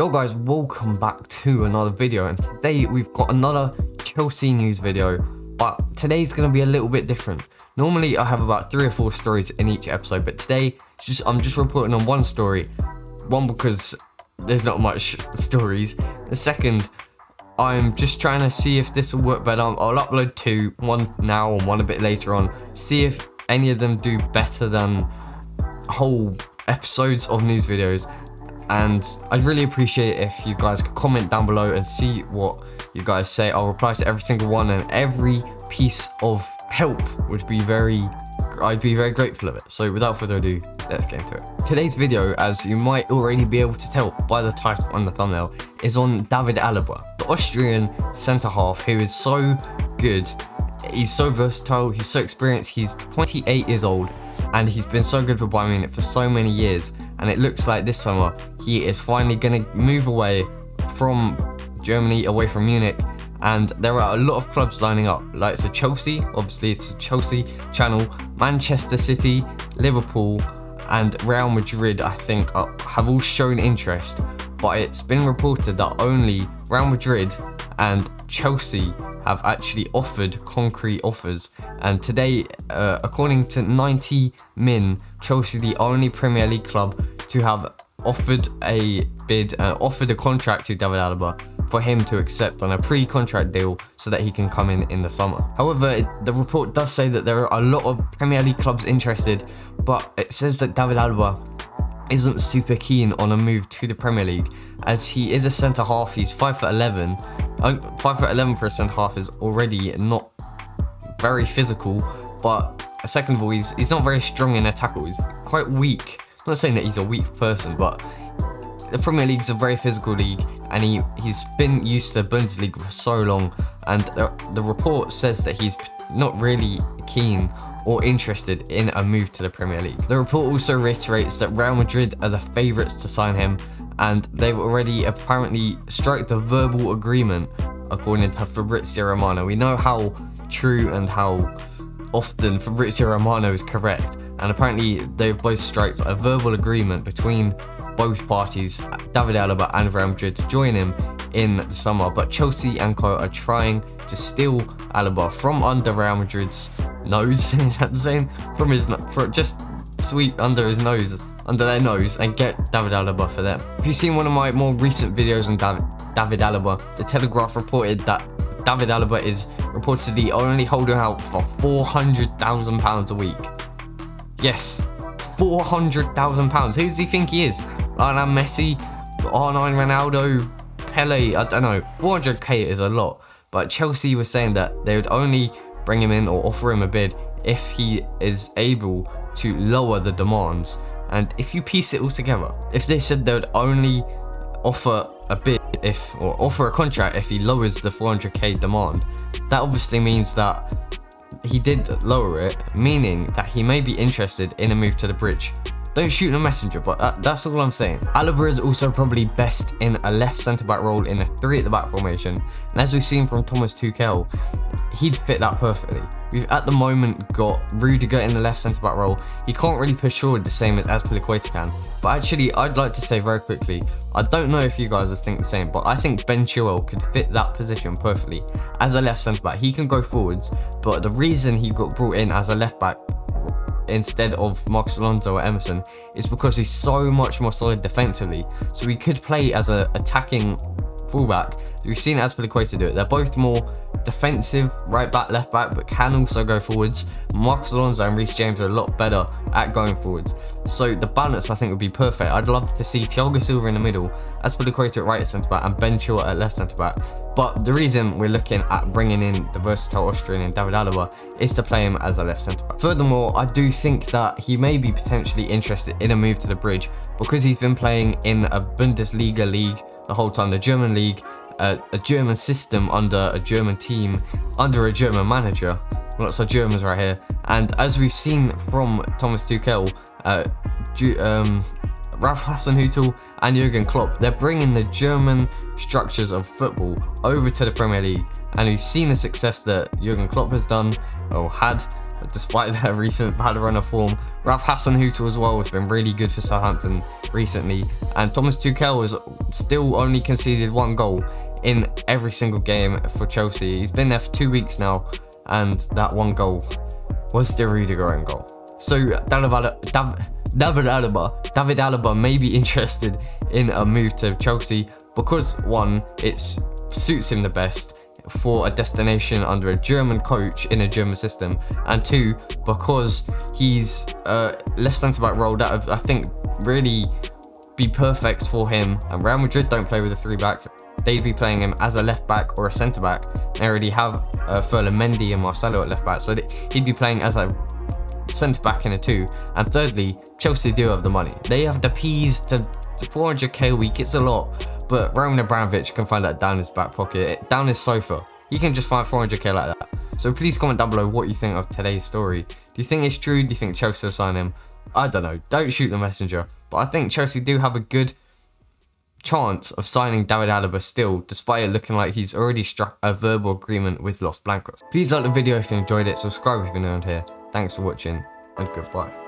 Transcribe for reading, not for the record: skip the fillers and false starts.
Yo guys, welcome back to another video, and today we've got another Chelsea news video, but today's going to be a little bit different. Normally I have about 3 or 4 stories in each episode, but today I'm just reporting on one story. One, because there's not much stories. The second, I'm just trying to see if this will work better. I'll upload 2, one now and one a bit later on, see if any of them do better than whole episodes of news videos. And I'd really appreciate if you guys could comment down below and see what you guys say. I'll reply to every single one, and every piece of help would be I'd be very grateful of it. So without further ado, let's get into it. Today's video, as you might already be able to tell by the title and the thumbnail, is on David Alaba, the Austrian centre-half who is so good. He's so versatile, he's so experienced, he's 28 years old, and he's been so good for Bayern Munich for so many years. And it looks like this summer he is finally going to move away from Germany, away from Munich. And there are a lot of clubs lining up, like so Chelsea, obviously it's a Chelsea channel, Manchester City, Liverpool, and Real Madrid, I think, have all shown interest. But it's been reported that only Real Madrid and Chelsea have actually offered concrete offers. And today, according to 90 Min, Chelsea, the only Premier League club to have offered a bid and offered a contract to David Alaba for him to accept on a pre-contract deal so that he can come in the summer. However, the report does say that there are a lot of Premier League clubs interested, but it says that David Alaba isn't super keen on a move to the Premier League, as he is a centre-half. He's 5'11". 5'11" for a centre-half is already not very physical, but second of all, he's not very strong in a tackle. He's quite weak. I'm not saying that he's a weak person, but the Premier League is a very physical league, and he's been used to Bundesliga for so long, and the report says that he's not really keen or interested in a move to the Premier League. The report also reiterates that Real Madrid are the favourites to sign him, and they've already apparently struck a verbal agreement, according to Fabrizio Romano. We know how true and how often Fabrizio Romano is correct, and apparently they've both struck a verbal agreement between both parties, David Alaba and Real Madrid, to join him in the summer. But Chelsea and Co are trying to steal Alaba from under Real Madrid's nose. Is that the same? Just sweep under his nose, under their nose, and get David Alaba for them. If you've seen one of my more recent videos on David Alaba, the Telegraph reported that David Alaba is reportedly only holding out for £400,000 a week. Yes, £400,000. Who does he think he is? R9 Messi, R9 Ronaldo, Pele? I don't know. 400k is a lot, but Chelsea was saying that they would only bring him in or offer him a bid if he is able to lower the demands. And if you piece it all together, if they said they would only offer a bid or offer a contract if he lowers the 400k demand, that obviously means that he did lower it, meaning that he may be interested in a move to the bridge. Don't shoot the messenger, but that's all I'm saying. Alaba is also probably best in a left centre-back role in a 3 at the back formation, and as we've seen from Thomas Tuchel, he'd fit that perfectly. We've at the moment got Rudiger in the left centre-back role. He can't really push forward the same as Azpilicueta can. But actually, I'd like to say very quickly, I don't know if you guys think the same, but I think Ben Chilwell could fit that position perfectly as a left centre-back. He can go forwards, but the reason he got brought in as a left-back instead of Marcos Alonso or Emerson is because he's so much more solid defensively. So he could play as an attacking fullback. We've seen Azpilicueta do it. They're both more defensive, right back, left back, but can also go forwards. Marcos Alonso and Reece James are a lot better at going forwards. So the balance, I think, would be perfect. I'd love to see Thiago Silva in the middle, Azpilicueta at right centre back, and Ben Chilwell at left centre back. But the reason we're looking at bringing in the versatile Austrian David Alaba is to play him as a left centre back. Furthermore, I do think that he may be potentially interested in a move to the bridge, because he's been playing in a Bundesliga league the whole time, the German league, a German system under a German team, under a German manager. Lots of Germans right here. And as we've seen from Thomas Tuchel, Ralf Hasenhüttl and Jurgen Klopp, they're bringing the German structures of football over to the Premier League. And we've seen the success that Jurgen Klopp has done, or had, despite their recent bad run of form. Ralph Hasenhüttl as well has been really good for Southampton recently, and Thomas Tuchel has still only conceded 1 goal in every single game for Chelsea. He's been there for 2 weeks now, and that 1 goal was the Rudiger own goal. So David Alaba may be interested in a move to Chelsea because 1, it suits him the best for a destination under a German coach in a German system, and 2, because he's left centre back role that I think really be perfect for him. And Real Madrid don't play with a 3 back. They'd be playing him as a left back or a centre back. They already have Ferland Mendy and Marcelo at left back, so he'd be playing as a centre back in a 2. And thirdly, Chelsea do have the money. They have the peas to 400k a week. It's a lot, but Roman Abramovich can find that down his back pocket, down his sofa. He can just find 400k like that. So please comment down below what you think of today's story. Do you think it's true? Do you think Chelsea will sign him? I don't know. Don't shoot the messenger. But I think Chelsea do have a good chance of signing David Alaba still, despite it looking like he's already struck a verbal agreement with Los Blancos. Please like the video if you enjoyed it. Subscribe if you're new around here. Thanks for watching, and goodbye.